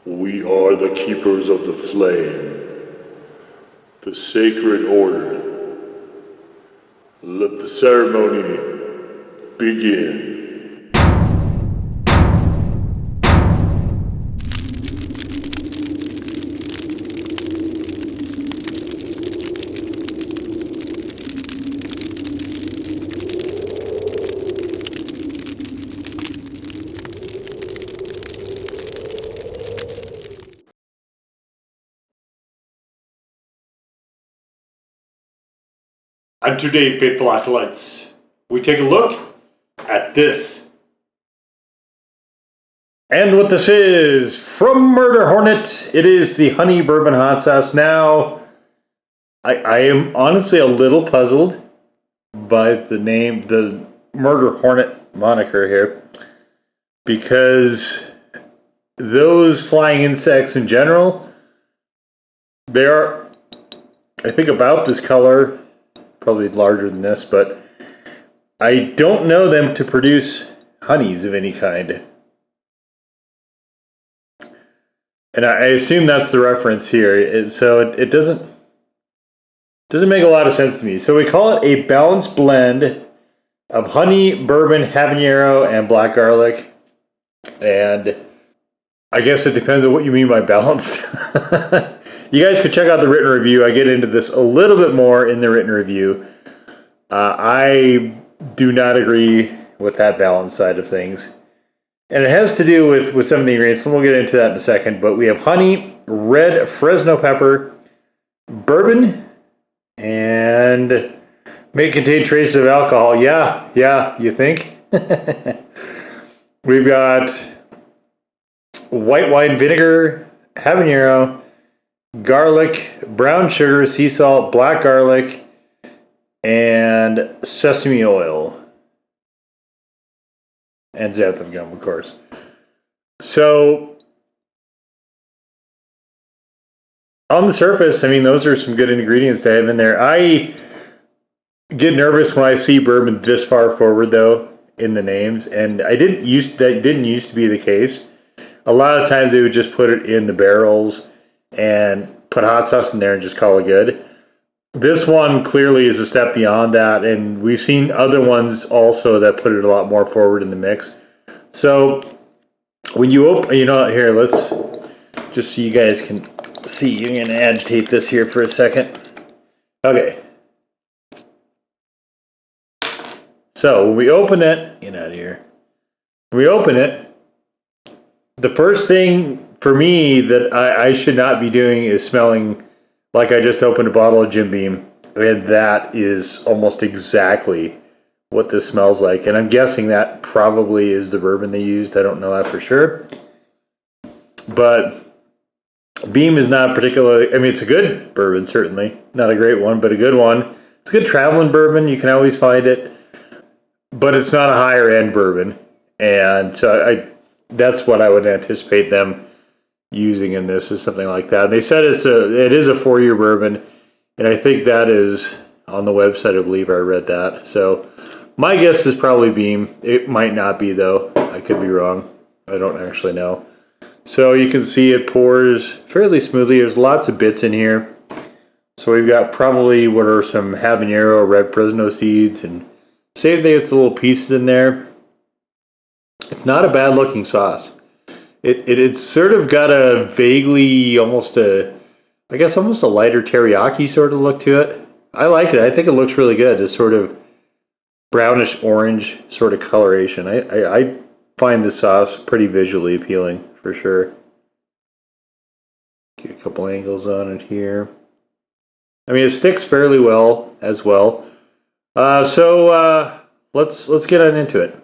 We are the keepers of the flame, the sacred order. Let the ceremony begin. And today, faithful acolytes, we take a look at this. And what this is, from Murder Hornet, it is the honey bourbon hot sauce. Now, I am honestly a little puzzled by the name, the Murder Hornet moniker here, because those flying insects in general, they are, I think, about this color. Probably larger than this, but I don't know them to produce honeys of any kind. And I assume that's the reference here. So it doesn't make a lot of sense to me. So we call it a balanced blend of honey, bourbon, habanero, and black garlic. And I guess it depends on what you mean by balanced. You guys could check out the written review. I get into this a little bit more in the written review. I do not agree with that balance side of things. And it has to do with some of the ingredients, and we'll get into that in a second. But we have honey, red Fresno pepper, bourbon, and may contain traces of alcohol. Yeah, you think? We've got white wine vinegar, habanero, garlic, brown sugar, sea salt, black garlic, and sesame oil. And xanthan gum, of course. So, on the surface, I mean, those are some good ingredients to have in there. I get nervous when I see bourbon this far forward, though, in the names. And that didn't used to be the case. A lot of times they would just put it in the barrels and put hot sauce in there and just call it good. This one clearly is a step beyond that, and we've seen other ones also that put it a lot more forward in the mix. So when you open, here, let's just so you guys can see. I'm going to agitate this here for a second. Okay. So when we open it, get out of here. When we open it, the first thing for me that I should not be doing is smelling like I just opened a bottle of Jim Beam. And that is almost exactly what this smells like. And I'm guessing that probably is the bourbon they used. I don't know that for sure. But Beam is not particularly, I mean, it's a good bourbon, certainly. Not a great one, but a good one. It's a good traveling bourbon. You can always find it. But it's not a higher end bourbon. And so that's what I would anticipate them using in this, is something like that. And they said it is a 4-year bourbon, and I think that is on the website. I believe I read that. So my guess is probably Beam. It might not be, though. I could be wrong. I don't actually know. So you can see it pours fairly smoothly. There's lots of bits in here. So we've got probably what are some habanero, red Fresno seeds, and same thing. It's little pieces in there. It's not a bad looking sauce. It's sort of got a vaguely almost a lighter teriyaki sort of look to it. I like it. I think it looks really good. This sort of brownish orange sort of coloration. I find the sauce pretty visually appealing for sure. Get a couple angles on it here. I mean, it sticks fairly well as well. So let's get on into it.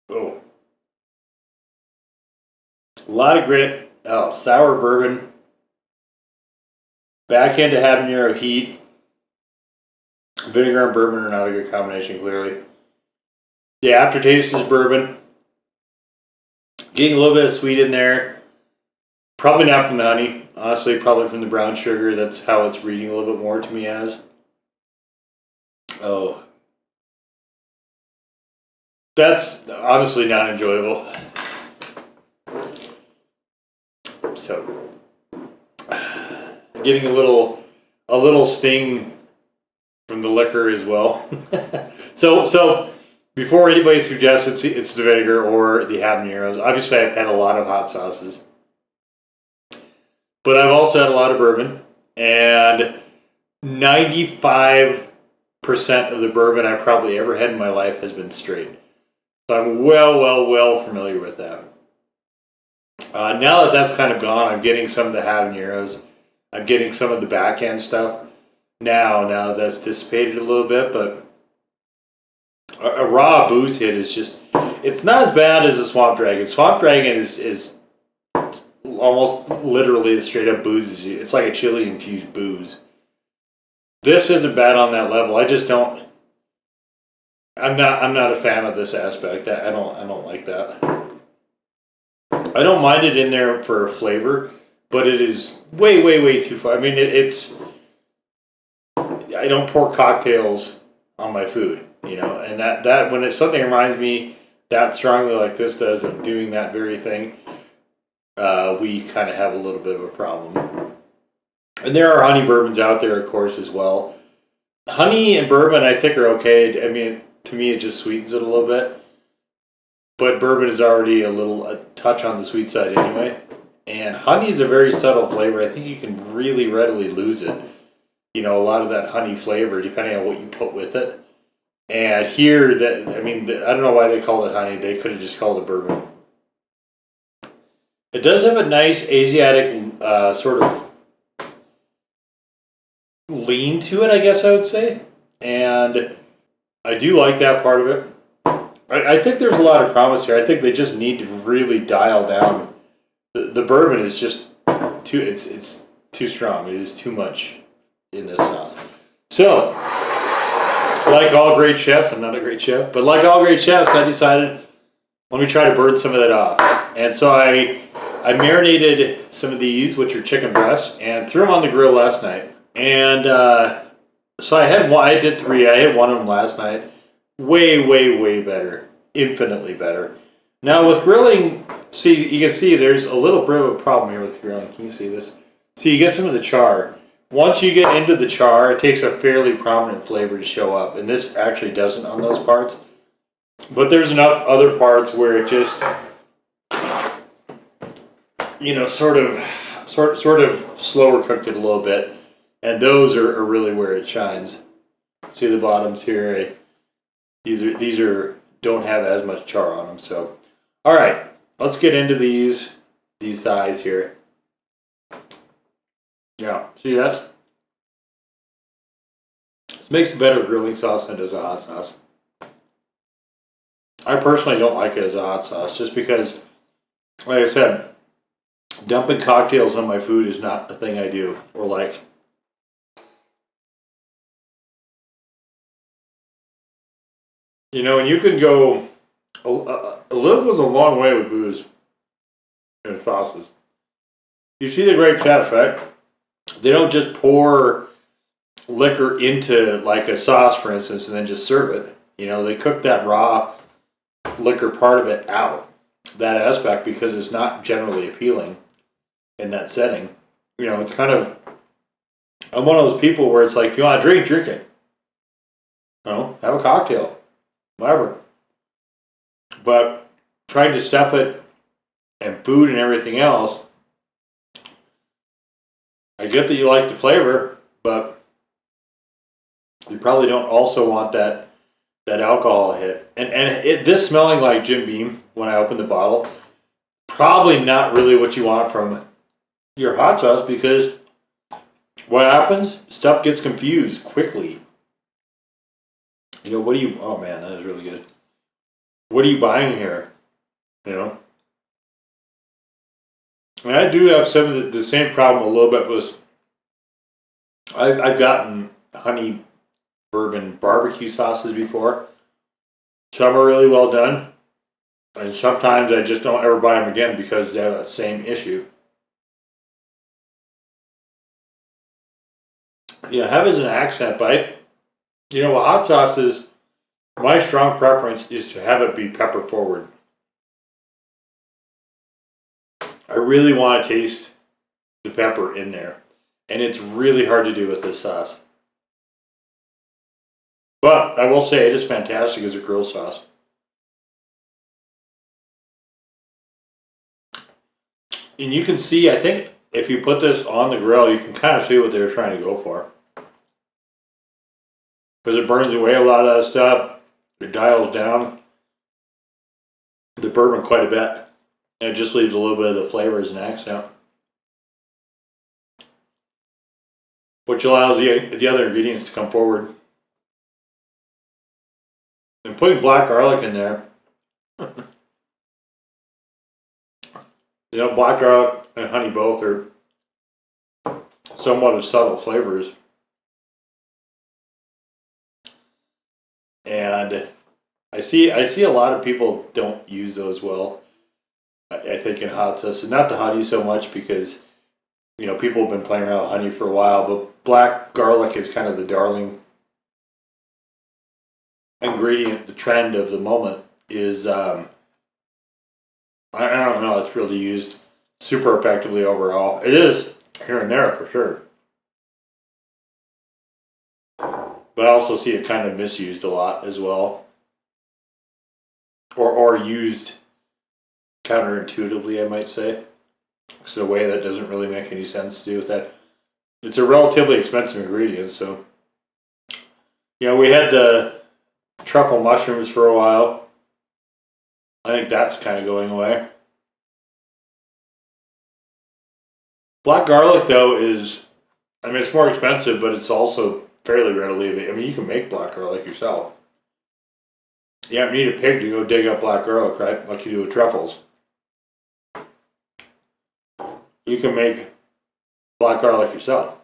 Oh, a lot of grit. Oh, sour bourbon. Back into habanero heat. Vinegar and bourbon are not a good combination, clearly. The aftertaste is bourbon. Getting a little bit of sweet in there. Probably not from the honey. Honestly, probably from the brown sugar. That's how it's reading a little bit more to me as. Oh. That's honestly not enjoyable. So, getting a little sting from the liquor as well. So before anybody suggests it's the vinegar or the habaneros, obviously I've had a lot of hot sauces, but I've also had a lot of bourbon, and 95% of the bourbon I've probably ever had in my life has been straight. So I'm well familiar with that. Now that that's kind of gone, I'm getting some of the habaneros. I'm getting some of the back end stuff. Now that's dissipated a little bit, but a raw booze hit is just, it's not as bad as a Swamp Dragon. Swamp Dragon is almost literally as straight up booze as you. It's like a chili infused booze. This isn't bad on that level. I just don't. I'm not a fan of this aspect. I don't like that. I don't mind it in there for flavor, but it is way too far. I mean, it's. I don't pour cocktails on my food, and that when it's something reminds me that strongly like this does of doing that very thing, we kind of have a little bit of a problem. And there are honey bourbons out there, of course, as well. Honey and bourbon, I think, are okay. I mean, to me, it just sweetens it a little bit. But bourbon is already a touch on the sweet side anyway. And honey is a very subtle flavor. I think you can really readily lose it. A lot of that honey flavor, depending on what you put with it. And here, I don't know why they call it honey. They could have just called it bourbon. It does have a nice Asiatic sort of lean to it, I guess I would say. And I do like that part of it. I think there's a lot of promise here. I think they just need to really dial down. The bourbon is just it's too strong. It is too much in this sauce. So, like all great chefs, I'm not a great chef, but like all great chefs, I decided, let me try to burn some of that off. And so I marinated some of these, which are chicken breasts, and threw them on the grill last night. And so I did 3. I had one of them last night. Way better. Infinitely better. Now with grilling, you can see there's a little bit of a problem here with grilling. Can you see this? So you get some of the char. Once you get into the char, it takes a fairly prominent flavor to show up. And this actually doesn't on those parts. But there's enough other parts where it just, sort of slower cooked it a little bit. And those are really where it shines. See the bottoms here? These don't have as much char on them. So, all right, let's get into these thighs here. Yeah, see this makes a better grilling sauce than it does a hot sauce. I personally don't like it as a hot sauce, just because, like I said, dumping cocktails on my food is not the thing I do or like. And you can go, a little goes a long way with booze and sauces. You see the great chefs, right? They don't just pour liquor into like a sauce, for instance, and then just serve it. They cook that raw liquor part of it out, that aspect, because it's not generally appealing in that setting. It's kind of, I'm one of those people where it's like, if you want to drink it. Have a cocktail. Whatever. But trying to stuff it and food and everything else, I get that you like the flavor, but you probably don't also want that alcohol hit. And this smelling like Jim Beam when I opened the bottle, probably not really what you want from your hot sauce, because what happens? Stuff gets confused quickly. Oh man, that is really good. What are you buying here? And I do have some of the same problem a little bit with, I've gotten honey bourbon barbecue sauces before. Some are really well done, and sometimes I just don't ever buy them again because they have that same issue. Have as an accent bite. You know, with hot sauces, my strong preference is to have it be pepper forward. I really want to taste the pepper in there. And it's really hard to do with this sauce. But I will say it is fantastic as a grill sauce. And you can see, I think, if you put this on the grill, you can kind of see what they were trying to go for. Because it burns away a lot of that stuff. It dials down the bourbon quite a bit. And it just leaves a little bit of the flavor as an accent. Which allows the other ingredients to come forward. And putting black garlic in there. You know, black garlic and honey both are somewhat of subtle flavors. And I see a lot of people don't use those well. I think in hot sauce, and not the honey so much because, you know, people have been playing around with honey for a while, but black garlic is kind of the darling ingredient. The trend of the moment is, I don't know, it's really used super effectively overall. It is here and there for sure. But I also see it kind of misused a lot as well. Or used counterintuitively, I might say. It's a way that doesn't really make any sense to do with that. It's a relatively expensive ingredient, so. You know, we had the truffle mushrooms for a while. I think that's kind of going away. Black garlic, though, is, I mean, it's more expensive, but it's also fairly readily available. I mean, you can make black garlic yourself. You don't need a pig to go dig up black garlic, right? Like you do with truffles. You can make black garlic yourself.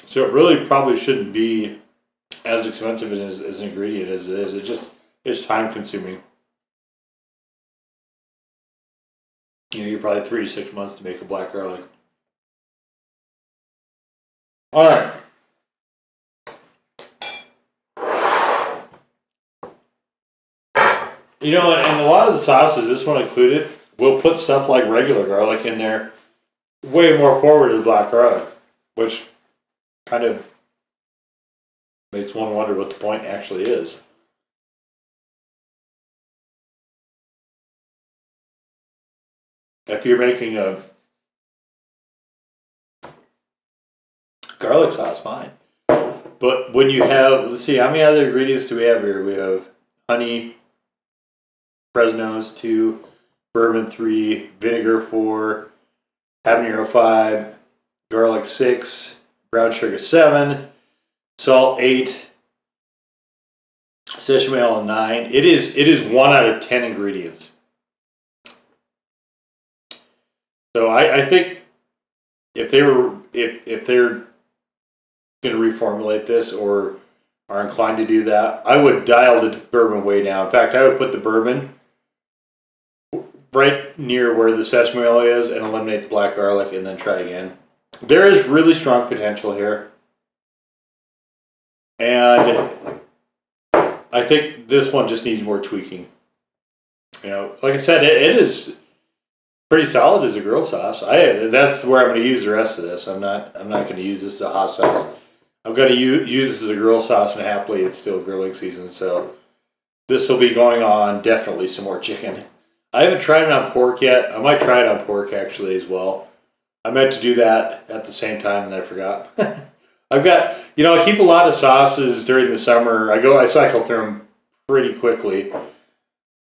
So it really probably shouldn't be as expensive as an ingredient as it is. It's time consuming. You know, you're probably 3 to 6 months to make a black garlic. All right. You know, and a lot of the sauces, this one included, will put stuff like regular garlic in there way more forward than black garlic, which kind of makes one wonder what the point actually is. If you're making a garlic sauce, fine. But when you have, let's see, how many other ingredients do we have here? We have honey, Fresno's 2, bourbon 3, vinegar 4, habanero 5, garlic 6, brown sugar 7, salt 8, sesame oil 9. It is 1 out of 10 ingredients. So I think if they're going to reformulate this or are inclined to do that, I would dial the bourbon way down. In fact, I would put the bourbon right near where the sesame oil is and eliminate the black garlic and then try again. There is really strong potential here. And I think this one just needs more tweaking. You know, like I said, it is pretty solid as a grill sauce. That's where I'm going to use the rest of this. I'm not going to use this as a hot sauce. I'm going to use this as a grill sauce, and happily it's still grilling season, so this will be going on definitely some more chicken. I haven't tried it on pork yet. I might try it on pork actually as well. I meant to do that at the same time and I forgot. I've got, you know, I keep a lot of sauces during the summer. I cycle through them pretty quickly.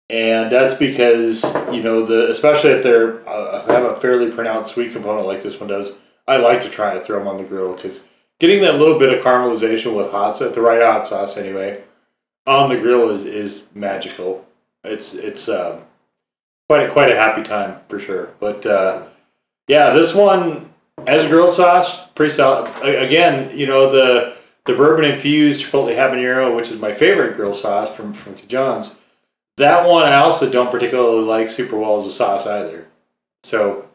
And that's because, you know, especially if they're have a fairly pronounced sweet component like this one does, I like to try to throw them on the grill because getting that little bit of caramelization with hot sauce, the right hot sauce anyway, on the grill is magical. It's quite a happy time for sure. But yeah, this one as a grill sauce, pretty solid. Again, you know, the bourbon infused chipotle habanero, which is my favorite grill sauce from Cajon's. That one I also don't particularly like super well as a sauce either. So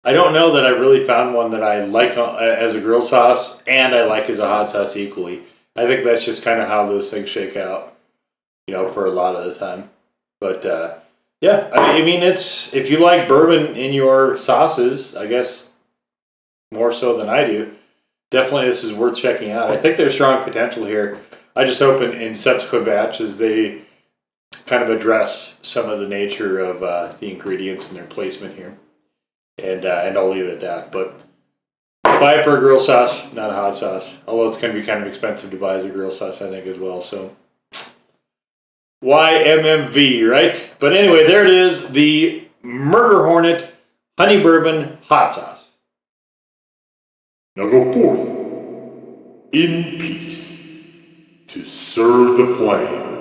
I don't know that I really found one that I like as a grill sauce and I like as a hot sauce equally. I think that's just kind of how those things shake out, for a lot of the time. But yeah, I mean, it's if you like bourbon in your sauces, I guess more so than I do. Definitely, this is worth checking out. I think there's strong potential here. I just hope in subsequent batches they kind of address some of the nature of the ingredients and their placement here. And I'll leave it at that. But buy it for a grill sauce, not a hot sauce. Although it's going to be kind of expensive to buy as a grill sauce, I think, as well. So YMMV, right? But anyway, there it is. The Murder Hornet Honey Bourbon Hot Sauce. Now go forth in peace to serve the flame.